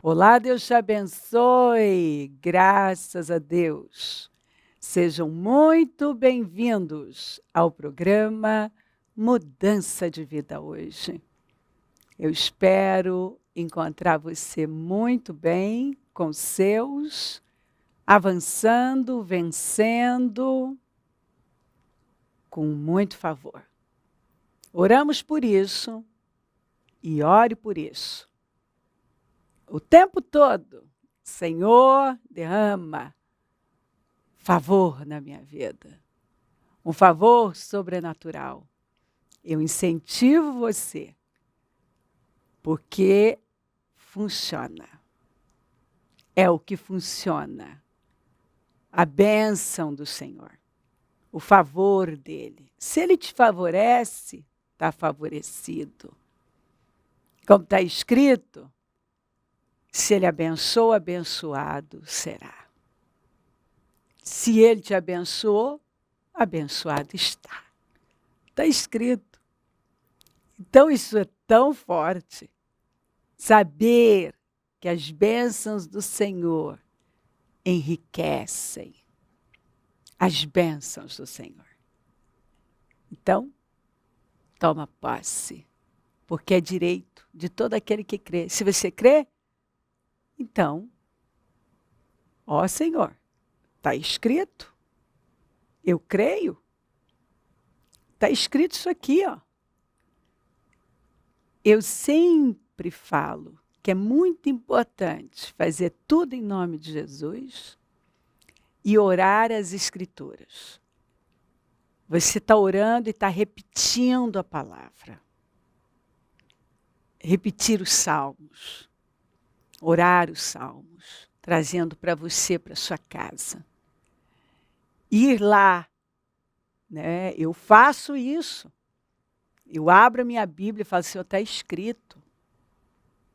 Olá, Deus te abençoe. Graças a Deus. Sejam muito bem-vindos ao programa Mudança de Vida hoje. Eu espero encontrar você muito bem com os seus, avançando, vencendo, com muito favor. Oramos por isso e ore por isso. O tempo todo, Senhor, derrama favor na minha vida. Um favor sobrenatural. Eu incentivo você, porque funciona. É o que funciona. A bênção do Senhor. O favor dele. Se ele te favorece, está favorecido. Como está escrito, se ele abençoa, abençoado será. Se ele te abençoou, abençoado está. Está escrito. Então isso é tão forte. Saber que as bênçãos do Senhor enriquecem. As bênçãos do Senhor. Então, toma posse. Porque é direito de todo aquele que crê. Se você crê, então, ó Senhor, está escrito. Eu creio. Está escrito isso aqui, ó. Eu sempre falo que é muito importante fazer tudo em nome de Jesus e orar as Escrituras. Você está orando e está repetindo a palavra. Repetir os salmos. Orar os salmos. Trazendo para você, para sua casa. Ir lá. Né? Eu faço isso. Eu abro a minha Bíblia e falo, Senhor, está escrito.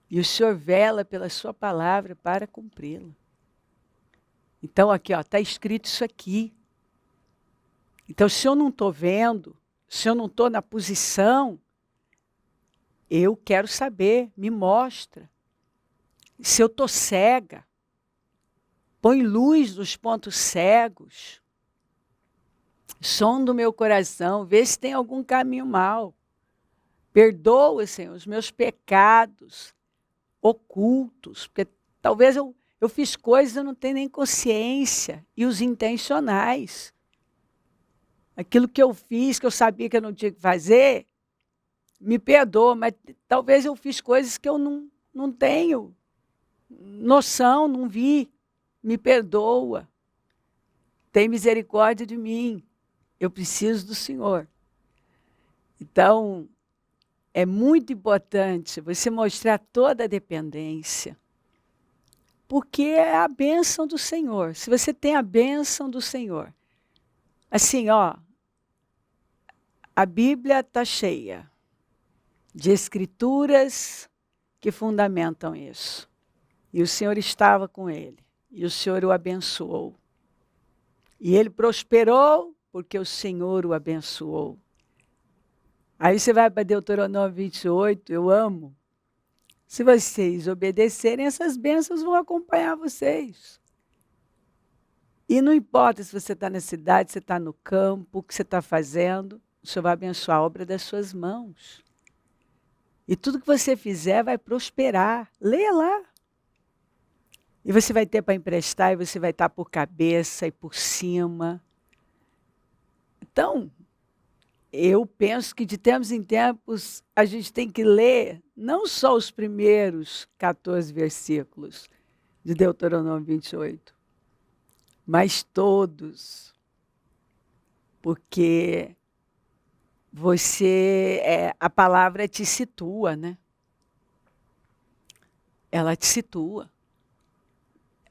E o Senhor vela pela sua palavra para cumpri-la. Então, aqui, está escrito isso aqui. Então, se eu não estou vendo, se eu não estou na posição, eu quero saber, me mostra. Se eu estou cega, põe luz nos pontos cegos. Sonda o meu coração, vê se tem algum caminho mau. Perdoa, Senhor, os meus pecados ocultos, porque talvez eu fiz coisas e eu não tenho nem consciência, e os intencionais. Aquilo que eu fiz, que eu sabia que eu não tinha que fazer, me perdoa, mas talvez eu fiz coisas que eu não tenho noção, não vi. Me perdoa. Tem misericórdia de mim. Eu preciso do Senhor. Então, é muito importante você mostrar toda a dependência. Porque é a bênção do Senhor. Se você tem a bênção do Senhor. Assim, a Bíblia está cheia de escrituras que fundamentam isso. E o Senhor estava com ele. E o Senhor o abençoou. E ele prosperou porque o Senhor o abençoou. Aí você vai para Deuteronômio 28, eu amo. Se vocês obedecerem, essas bênçãos vão acompanhar vocês. E não importa se você está na cidade, se você está no campo, o que você está fazendo, o Senhor vai abençoar a obra das suas mãos. E tudo que você fizer vai prosperar. Leia lá. E você vai ter para emprestar, e você vai estar por cabeça e por cima. Então, eu penso que de tempos em tempos a gente tem que ler não só os primeiros 14 versículos de Deuteronômio 28, mas todos. Porque a palavra te situa, né? Ela te situa.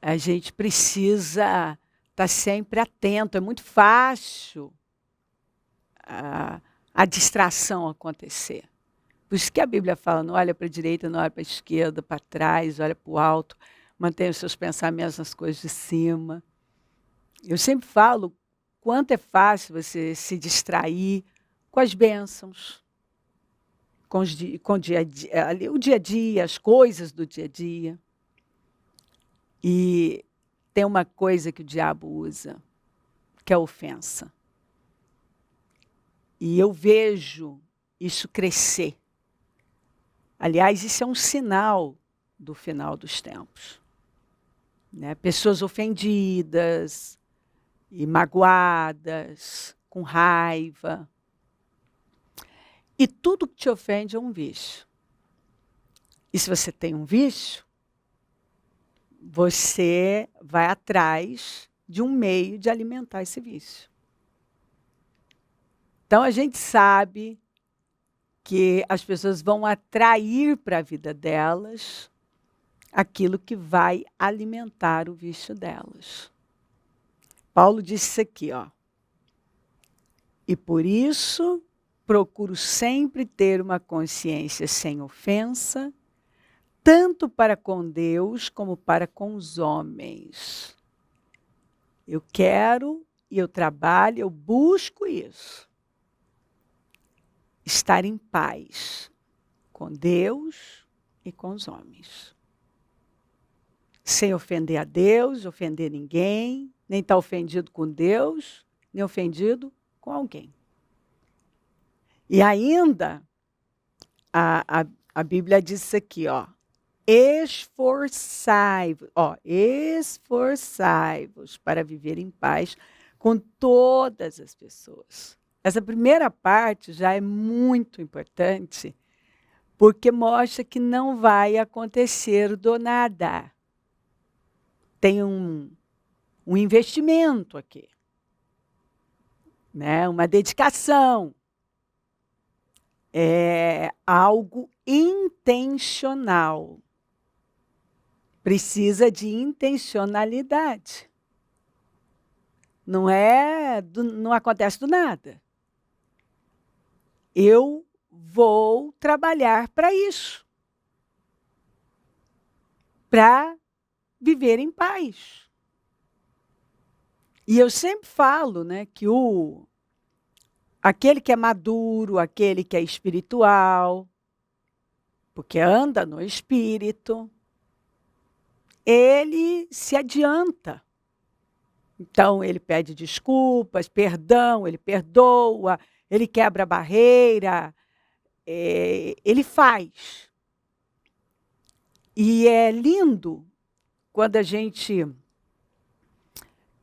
A gente precisa estar sempre atento. É muito fácil a distração acontecer. Por isso que a Bíblia fala, não olha para a direita, não olha para a esquerda, para trás, olha para o alto, mantenha os seus pensamentos nas coisas de cima. Eu sempre falo quanto é fácil você se distrair com as bênçãos, com o dia a dia, as coisas do dia a dia. E tem uma coisa que o diabo usa, que é a ofensa. E eu vejo isso crescer. Aliás, isso é um sinal do final dos tempos. Né? Pessoas ofendidas e magoadas, com raiva. E tudo que te ofende é um vício. E se você tem um vício, você vai atrás de um meio de alimentar esse vício. Então, a gente sabe que as pessoas vão atrair para a vida delas aquilo que vai alimentar o vício delas. Paulo disse isso aqui, ó. E por isso procuro sempre ter uma consciência sem ofensa, tanto para com Deus como para com os homens. Eu quero e eu trabalho, eu busco isso. Estar em paz com Deus e com os homens. Sem ofender a Deus, ofender ninguém, nem estar ofendido com Deus, nem ofendido com alguém. E ainda, a Bíblia diz isso aqui, ó. Esforçai-vos para viver em paz com todas as pessoas. Essa primeira parte já é muito importante, porque mostra que não vai acontecer do nada. Tem um investimento aqui, né? Uma dedicação. É algo intencional. Precisa de intencionalidade. Não acontece do nada. Eu vou trabalhar para isso. Para viver em paz. E eu sempre falo, né, que aquele que é maduro, aquele que é espiritual, porque anda no espírito, ele se adianta. Então, ele pede desculpas, perdão, ele perdoa, ele quebra a barreira, ele faz. E é lindo quando a gente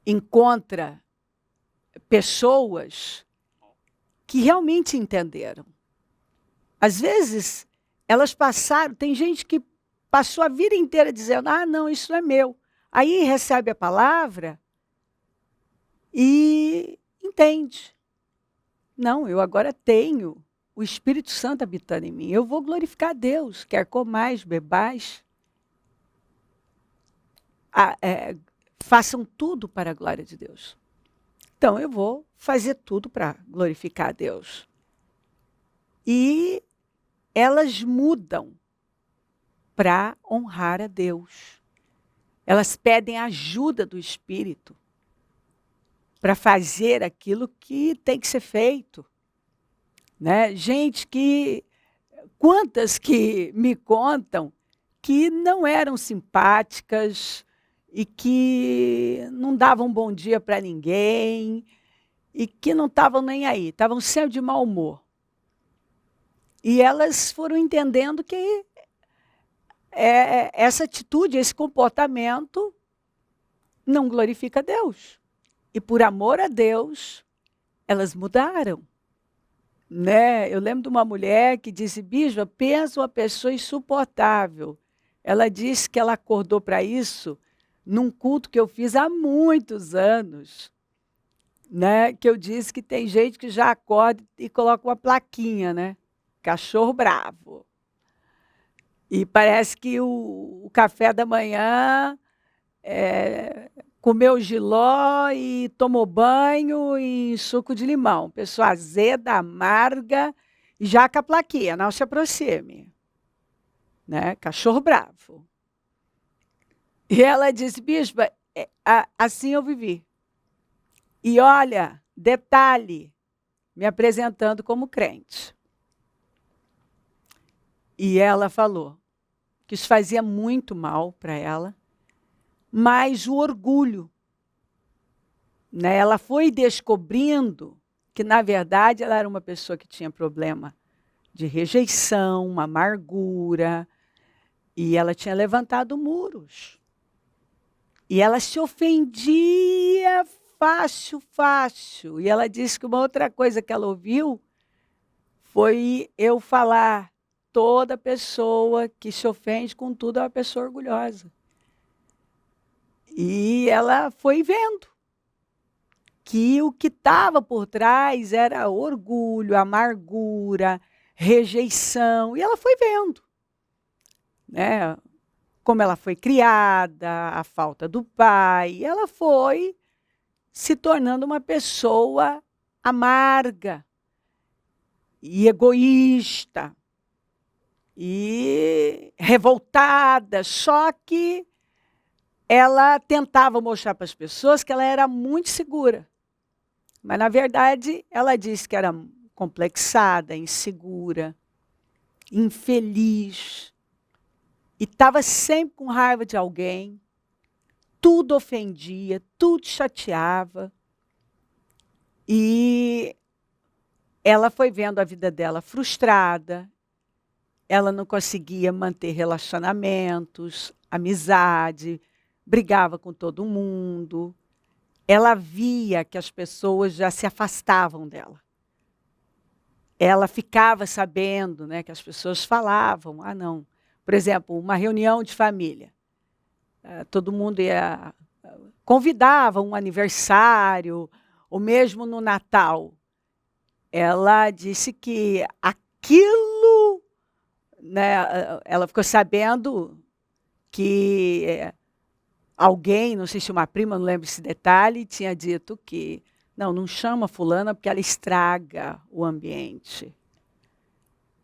encontra pessoas que realmente entenderam. Às vezes, elas passaram, tem gente que passou a vida inteira dizendo, não, isso não é meu. Aí recebe a palavra e entende. Não, eu agora tenho o Espírito Santo habitando em mim. Eu vou glorificar a Deus, quer comais, bebais. Façam tudo para a glória de Deus. Então, eu vou fazer tudo para glorificar a Deus. E elas mudam para honrar a Deus. Elas pedem a ajuda do Espírito para fazer aquilo que tem que ser feito. Né? Gente quantas que me contam que não eram simpáticas e que não davam bom dia para ninguém e que não estavam nem aí, estavam sempre de mau humor. E elas foram entendendo que essa atitude, esse comportamento não glorifica a Deus. E por amor a Deus, elas mudaram. Né? Eu lembro de uma mulher que disse, Bispa, pensa uma pessoa insuportável. Ela disse que ela acordou para isso num culto que eu fiz há muitos anos. Né? Que eu disse que tem gente que já acorda e coloca uma plaquinha, né? Cachorro bravo. E parece que o café da manhã comeu jiló e tomou banho e suco de limão. Pessoa azeda, amarga, e já com a plaquinha, não se aproxime. Né? Cachorro bravo. E ela disse, Bispa, assim eu vivi. E olha, detalhe, me apresentando como crente. E ela falou que isso fazia muito mal para ela, mas o orgulho. Né? Ela foi descobrindo que, na verdade, ela era uma pessoa que tinha problema de rejeição, amargura, e ela tinha levantado muros. E ela se ofendia fácil, fácil. E ela disse que uma outra coisa que ela ouviu foi eu falar: toda pessoa que se ofende com tudo é uma pessoa orgulhosa. E ela foi vendo que o que estava por trás era orgulho, amargura, rejeição. E ela foi vendo, né? Como ela foi criada, a falta do pai. Ela foi se tornando uma pessoa amarga e egoísta e revoltada. Só que ela tentava mostrar para as pessoas que ela era muito segura. Mas, na verdade, ela disse que era complexada, insegura, infeliz. E estava sempre com raiva de alguém. Tudo ofendia, tudo chateava. E ela foi vendo a vida dela frustrada. Ela não conseguia manter relacionamentos, amizade, brigava com todo mundo. Ela via que as pessoas já se afastavam dela. Ela ficava sabendo, né, que as pessoas falavam: ah, não. Por exemplo, uma reunião de família. Todo mundo convidava um aniversário, ou mesmo no Natal. Ela disse que aquilo, né, ela ficou sabendo que alguém, não sei se uma prima, não lembro esse detalhe, tinha dito que não chama fulana porque ela estraga o ambiente.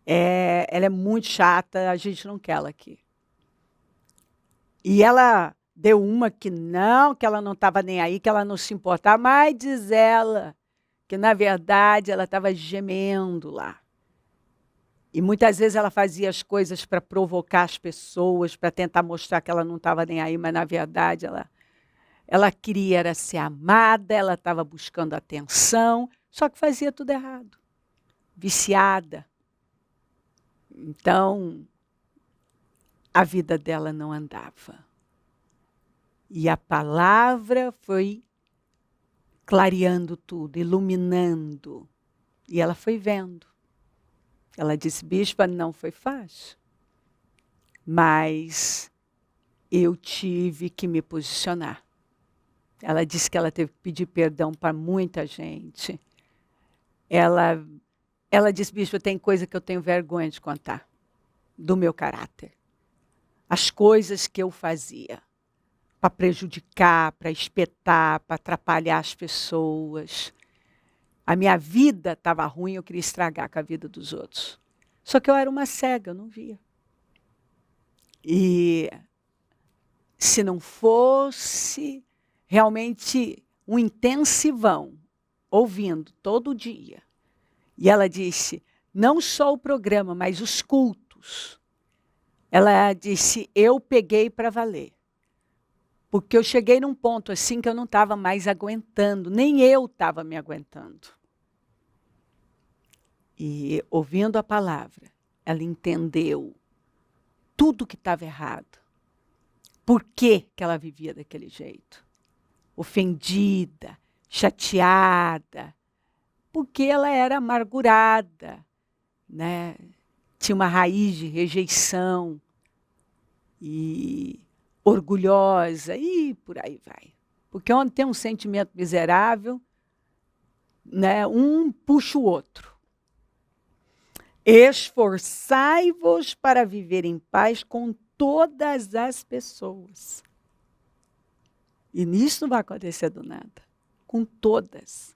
Ela é muito chata, a gente não quer ela aqui. E ela deu uma que ela não estava nem aí, que ela não se importava, mas diz ela que, na verdade, ela estava gemendo lá. E muitas vezes ela fazia as coisas para provocar as pessoas, para tentar mostrar que ela não estava nem aí, mas, na verdade, ela queria era ser amada, ela estava buscando atenção, só que fazia tudo errado. Viciada. Então, a vida dela não andava. E a palavra foi clareando tudo, iluminando. E ela foi vendo. Ela disse: bispa, não foi fácil. Mas eu tive que me posicionar. Ela disse que ela teve que pedir perdão para muita gente. Ela disse: bispa, tem coisa que eu tenho vergonha de contar, do meu caráter. As coisas que eu fazia para prejudicar, para espetar, para atrapalhar as pessoas. A minha vida estava ruim, eu queria estragar com a vida dos outros. Só que eu era uma cega, eu não via. E se não fosse realmente um intensivão, ouvindo todo dia. E ela disse, não só o programa, mas os cultos. Ela disse, eu peguei para valer. Porque eu cheguei num ponto assim que eu não estava mais aguentando, nem eu estava me aguentando. E ouvindo a palavra, ela entendeu tudo que estava errado. Por que ela vivia daquele jeito? Ofendida, chateada, porque ela era amargurada, né? Tinha uma raiz de rejeição e orgulhosa, e por aí vai. Porque onde tem um sentimento miserável, né, um puxa o outro. Esforçai-vos para viver em paz com todas as pessoas. E nisso não vai acontecer do nada. Com todas.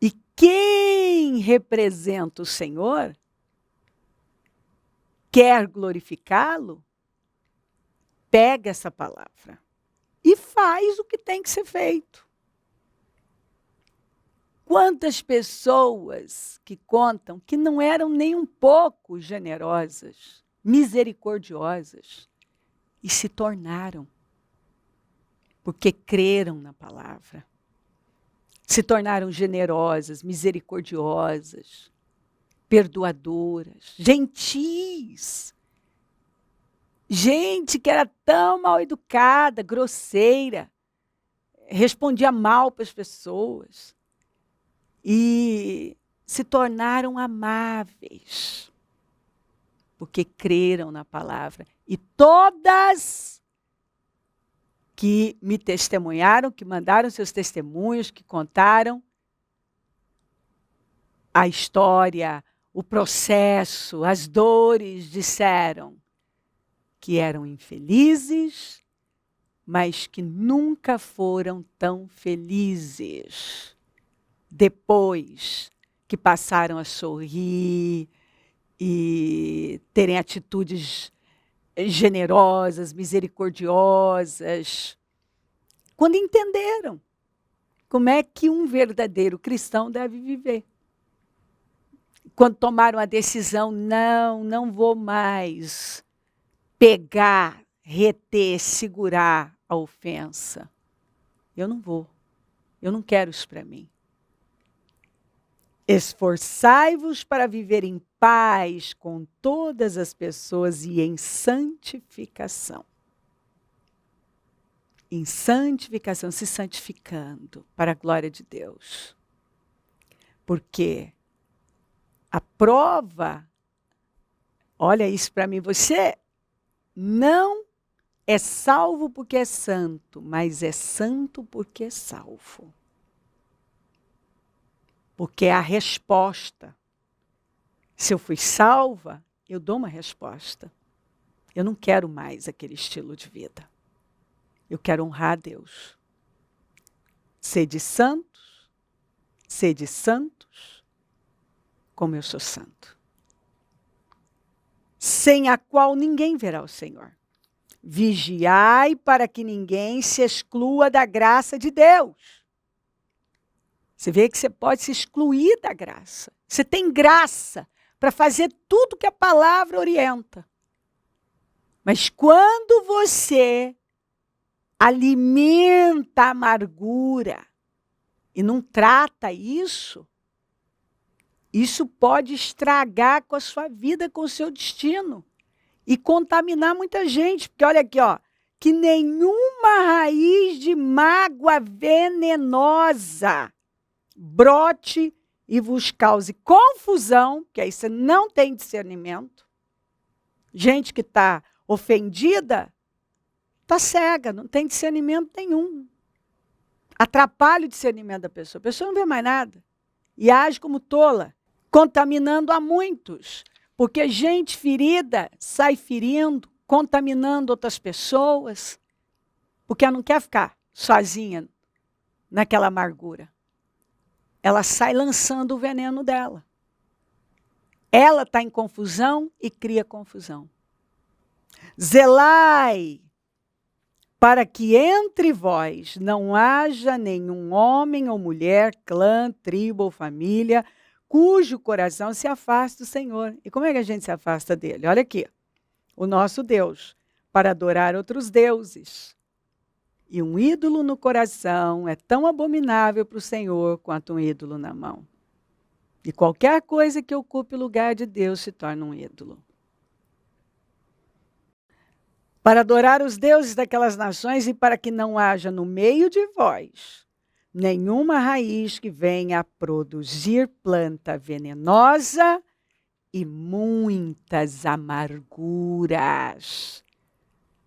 E quem representa o Senhor, quer glorificá-lo, pega essa palavra e faz o que tem que ser feito. Quantas pessoas que contam que não eram nem um pouco generosas, misericordiosas, e se tornaram. porque creram na palavra. Se tornaram generosas, misericordiosas, perdoadoras, gentis. Gente que era tão mal educada, grosseira, respondia mal para as pessoas. E se tornaram amáveis, porque creram na palavra. E todas que me testemunharam, que mandaram seus testemunhos, que contaram a história, o processo, as dores, disseram que eram infelizes, mas que nunca foram tão felizes depois que passaram a sorrir e terem atitudes generosas, misericordiosas, quando entenderam como é que um verdadeiro cristão deve viver. Quando tomaram a decisão, não vou mais pegar, reter, segurar a ofensa. Eu não vou. Eu não quero isso para mim. Esforçai-vos para viver em paz com todas as pessoas e em santificação. Em santificação, se santificando para a glória de Deus. Porque a prova, olha isso para mim, você não é salvo porque é santo, mas é santo porque é salvo. Porque é a resposta. Se eu fui salva, eu dou uma resposta. Eu não quero mais aquele estilo de vida. Eu quero honrar a Deus. Sede santos, como eu sou santo. Sem a qual ninguém verá o Senhor. Vigiai para que ninguém se exclua da graça de Deus. Você vê que você pode se excluir da graça. Você tem graça para fazer tudo que a palavra orienta. Mas quando você alimenta a amargura e não trata isso, isso pode estragar com a sua vida, com o seu destino. E contaminar muita gente. Porque olha aqui, ó, que nenhuma raiz de mágoa venenosa brote e vos cause confusão, que aí você não tem discernimento. Gente que está ofendida, está cega, não tem discernimento nenhum. Atrapalha o discernimento da pessoa. A pessoa não vê mais nada. E age como tola, contaminando a muitos. Porque gente ferida sai ferindo, contaminando outras pessoas, porque ela não quer ficar sozinha naquela amargura. Ela sai lançando o veneno dela. Ela está em confusão e cria confusão. Zelai, para que entre vós não haja nenhum homem ou mulher, clã, tribo ou família, cujo coração se afaste do Senhor. E como é que a gente se afasta dele? Olha aqui, o nosso Deus, para adorar outros deuses. E um ídolo no coração é tão abominável para o Senhor quanto um ídolo na mão. E qualquer coisa que ocupe o lugar de Deus se torna um ídolo. Para adorar os deuses daquelas nações e para que não haja no meio de vós nenhuma raiz que venha a produzir planta venenosa e muitas amarguras.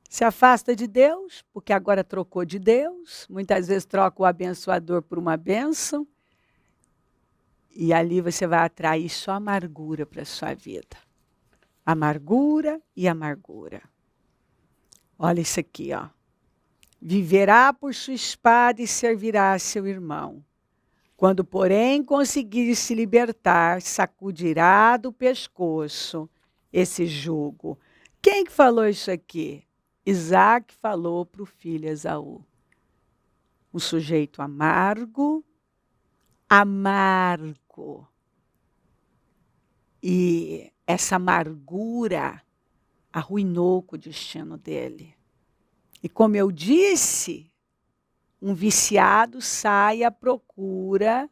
Se afasta de Deus, porque agora trocou de Deus. Muitas vezes troca o abençoador por uma bênção. E ali você vai atrair só amargura para a sua vida. Amargura e amargura. Olha isso aqui, ó. Viverá por sua espada e servirá a seu irmão. Quando, porém, conseguir se libertar, sacudirá do pescoço esse jugo. Quem que falou isso aqui? Isaac falou para o filho Esaú. Um sujeito amargo. E essa amargura arruinou com o destino dele. E como eu disse, um viciado sai à procura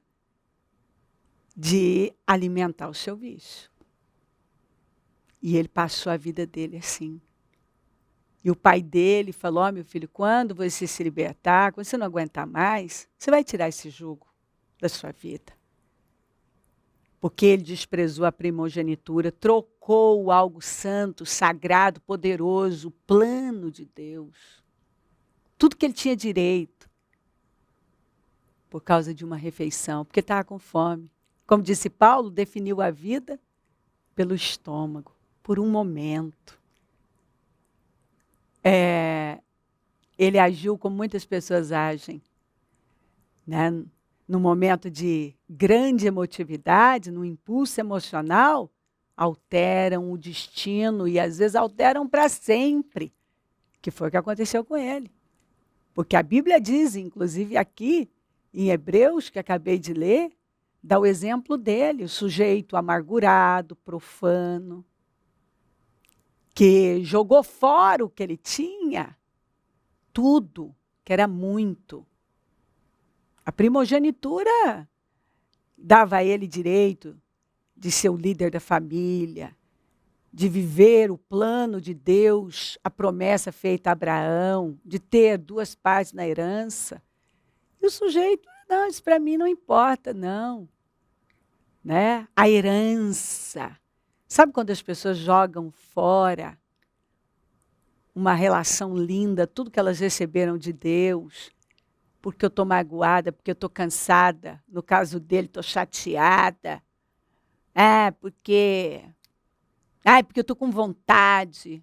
de alimentar o seu vício. E ele passou a vida dele assim. E o pai dele falou, meu filho, quando você se libertar, quando você não aguentar mais, você vai tirar esse jugo da sua vida. Porque ele desprezou a primogenitura, trocou algo santo, sagrado, poderoso, o plano de Deus. Tudo que ele tinha direito. Por causa de uma refeição, porque estava com fome. Como disse Paulo, definiu a vida pelo estômago, por um momento. Ele agiu como muitas pessoas agem, né? No momento de grande emotividade, no impulso emocional, alteram o destino e às vezes alteram para sempre, que foi o que aconteceu com ele. Porque a Bíblia diz, inclusive aqui, em Hebreus, que acabei de ler, dá o exemplo dele, o sujeito amargurado, profano, que jogou fora o que ele tinha, tudo, que era muito. A primogenitura dava a ele direito de ser o líder da família, de viver o plano de Deus, a promessa feita a Abraão, de ter 2 partes na herança. E o sujeito, não, isso para mim não importa, não. Né? A herança. Sabe quando as pessoas jogam fora uma relação linda, tudo que elas receberam de Deus, porque eu estou magoada, porque eu estou cansada. No caso dele, estou chateada. Porque eu estou com vontade.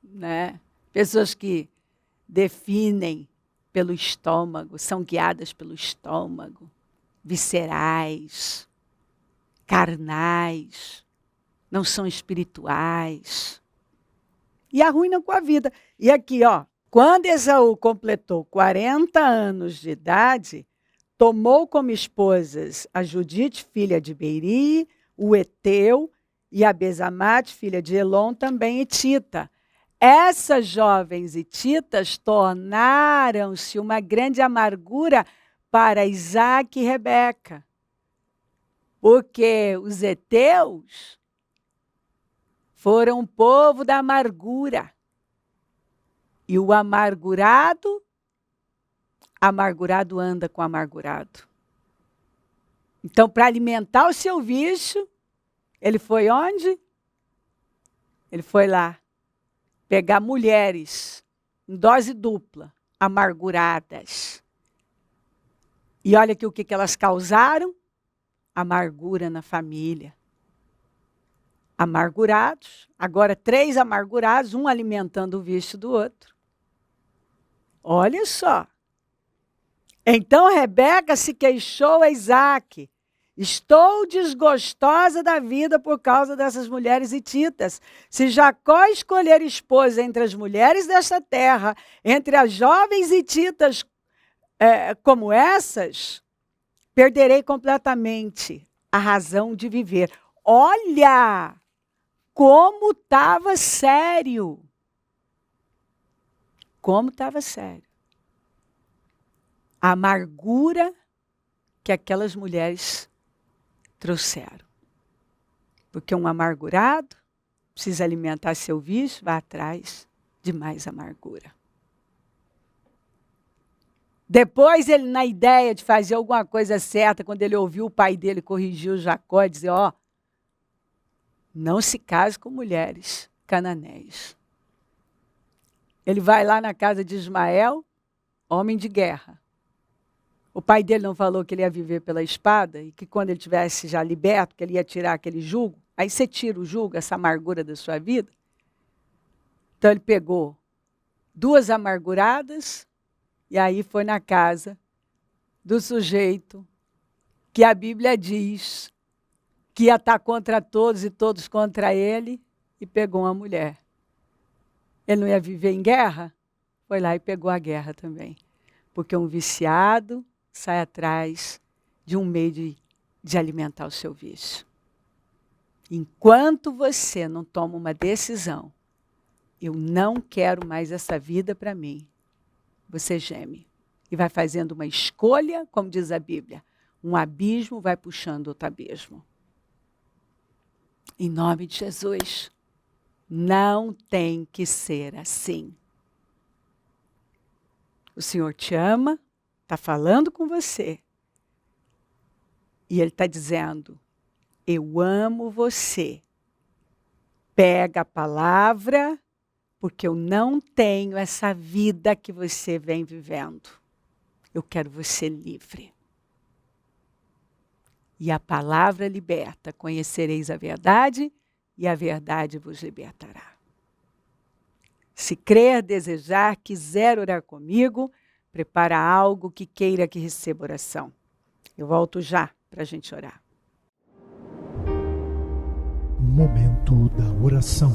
Né? Pessoas que definem pelo estômago, são guiadas pelo estômago, viscerais, carnais, não são espirituais. E arruinam com a vida. E aqui, quando Esaú completou 40 anos de idade, tomou como esposas a Judite, filha de Beeri, o Eteu, e a Besamate, filha de Elon, também etita. Essas jovens hititas tornaram-se uma grande amargura para Isaac e Rebeca. Porque os heteus foram o povo da amargura. E o amargurado anda com o amargurado. Então, para alimentar o seu vício, ele foi onde? Ele foi lá pegar mulheres em dose dupla, amarguradas. E olha aqui o que elas causaram. Amargura na família. Amargurados, agora 3 amargurados, um alimentando o vício do outro. Olha só. Então Rebeca se queixou a Isaac. Estou desgostosa da vida por causa dessas mulheres hititas. Se Jacó escolher esposa entre as mulheres desta terra, entre as jovens hititas como essas, perderei completamente a razão de viver. Olha como estava sério. Como estava sério. A amargura que aquelas mulheres trouxeram. Porque um amargurado precisa alimentar seu vício, vai atrás de mais amargura. Depois ele, na ideia de fazer alguma coisa certa, quando ele ouviu o pai dele corrigir o Jacó e dizer, não se case com mulheres cananéias. Ele vai lá na casa de Ismael, homem de guerra. O pai dele não falou que ele ia viver pela espada e que quando ele tivesse já liberto, que ele ia tirar aquele jugo. Aí você tira o jugo, essa amargura da sua vida. Então ele pegou 2 amarguradas e aí foi na casa do sujeito que a Bíblia diz que ia estar contra todos e todos contra ele e pegou uma mulher. Ele não ia viver em guerra? Foi lá e pegou a guerra também. Porque um viciado sai atrás de um meio de alimentar o seu vício. Enquanto você não toma uma decisão, eu não quero mais essa vida para mim, você geme. e vai fazendo uma escolha, como diz a Bíblia. Um abismo vai puxando outro abismo. Em nome de Jesus, não tem que ser assim. O Senhor te ama, está falando com você. E Ele está dizendo, eu amo você. Pega a palavra, porque eu não tenho essa vida que você vem vivendo. Eu quero você livre. E a palavra liberta. Conhecereis a verdade e a verdade vos libertará. Se crer, desejar, quiser orar comigo, prepara algo que queira que receba oração. Eu volto já para a gente orar. Momento da oração.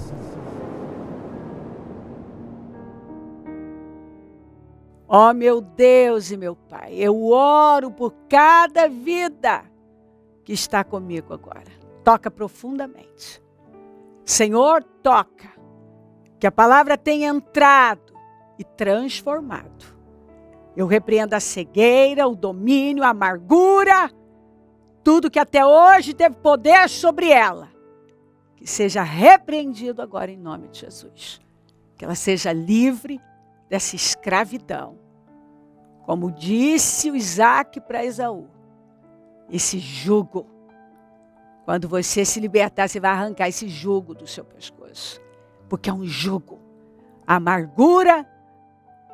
Ó meu Deus e meu Pai, eu oro por cada vida que está comigo agora. Toca profundamente. Senhor, toca. Que a palavra tenha entrado e transformado. Eu repreendo a cegueira, o domínio, a amargura, tudo que até hoje teve poder sobre ela. Que seja repreendido agora em nome de Jesus. Que ela seja livre dessa escravidão. Como disse o Isaac para Esaú, esse jugo, quando você se libertar, você vai arrancar esse jugo do seu pescoço. Porque é um jugo. A amargura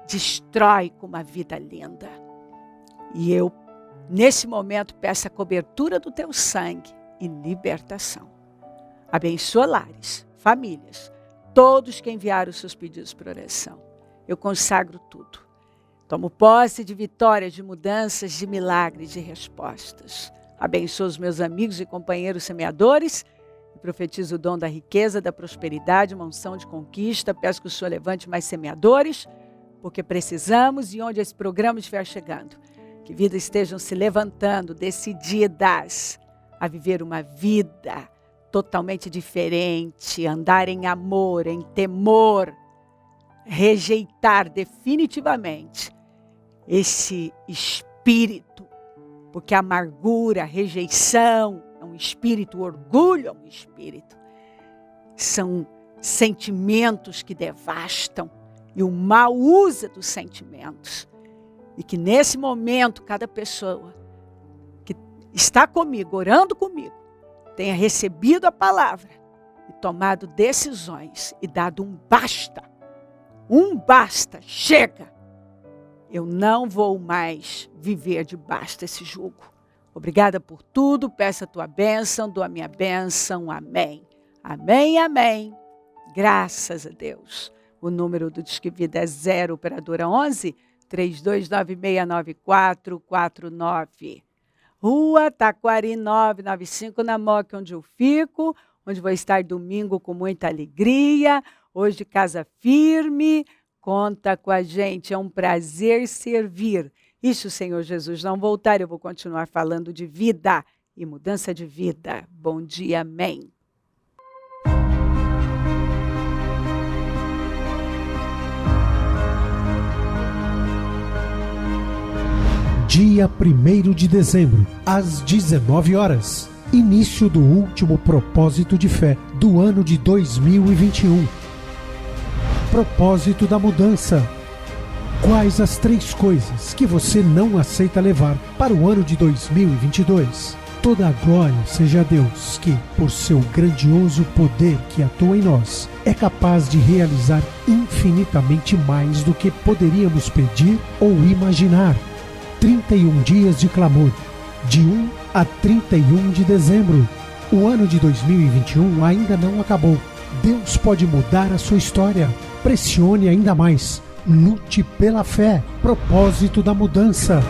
destrói com uma vida linda. E eu, nesse momento, peço a cobertura do teu sangue e libertação. Abençoa lares, famílias, todos que enviaram os seus pedidos por oração. Eu consagro tudo. Tomo posse de vitórias, de mudanças, de milagres, de respostas. Abençoo os meus amigos e companheiros semeadores e profetizo o dom da riqueza, da prosperidade, uma unção de conquista. Peço que o Senhor levante mais semeadores, porque precisamos e onde esse programa estiver chegando, que vidas estejam se levantando, decididas a viver uma vida totalmente diferente, andar em amor, em temor, rejeitar definitivamente esse espírito, porque a amargura, a rejeição é um espírito, o orgulho é um espírito. São sentimentos que devastam e o mal usa dos sentimentos. E que nesse momento cada pessoa que está comigo, orando comigo, tenha recebido a palavra e tomado decisões e dado um basta. Um basta, chega. Eu não vou mais viver debaixo desse jugo. Obrigada por tudo, peço a tua bênção, dou a minha bênção, amém. Amém, amém. Graças a Deus. O número do Disque Vida é 0, operadora 11 32969449. Rua Taquari 995, na Moca, onde eu fico, onde vou estar domingo com muita alegria. Hoje, casa firme, conta com a gente, é um prazer servir. E se o Senhor Jesus não voltar, eu vou continuar falando de vida e mudança de vida. Bom dia, amém. Dia 1º de dezembro, às 19 horas. Início do último propósito de fé do ano de 2021. Propósito da mudança. Quais as 3 coisas que você não aceita levar para o ano de 2022? Toda a glória seja a Deus que, por seu grandioso poder que atua em nós, é capaz de realizar infinitamente mais do que poderíamos pedir ou imaginar. 31 dias de clamor, de 1 a 31 de dezembro. O ano de 2021 ainda não acabou. Deus pode mudar a sua história. Pressione ainda mais. Lute pela fé. Propósito da mudança.